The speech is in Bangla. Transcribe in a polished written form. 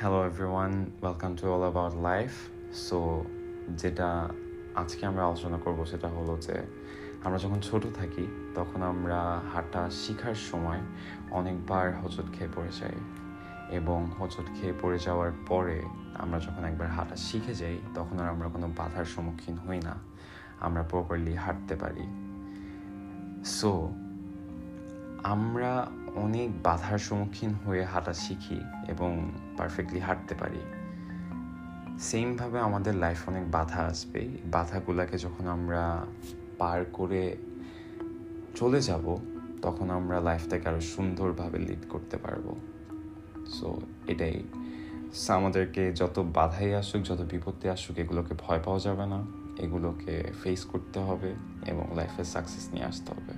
Hello everyone, welcome to all about life. So যেটা আজকে আমরা আলোচনা করব সেটা হলো যে আমরা যখন ছোট থাকি তখন আমরা হাঁটা শেখার সময় অনেকবার হোঁচট খেয়ে পড়ে যাই, এবং হোঁচট খেয়ে পড়ে যাওয়ার পরে আমরা যখন একবার হাঁটা শিখে যাই তখন আর আমরা কোনো বাধার সম্মুখীন হই না, আমরা প্রপারলি হাঁটতে পারি। সো আমরা অনেক বাধার সম্মুখীন হয়ে হাঁটা শিখি এবং পারফেক্টলি হাঁটতে পারি। সেমভাবে আমাদের লাইফ অনেক বাধা আসবে। বাধাগুলোকে যখন আমরা পার করে চলে যাব তখন আমরা লাইফটাকে আরও সুন্দরভাবে লিড করতে পারবো। সো এটাই আমাদেরকে যত বাধাই আসুক, যত বিপত্তি আসুক, এগুলোকে ভয় পাওয়া যাবে না, এগুলোকে ফেস করতে হবে এবং লাইফে সাকসেস নিয়ে আসতে হবে।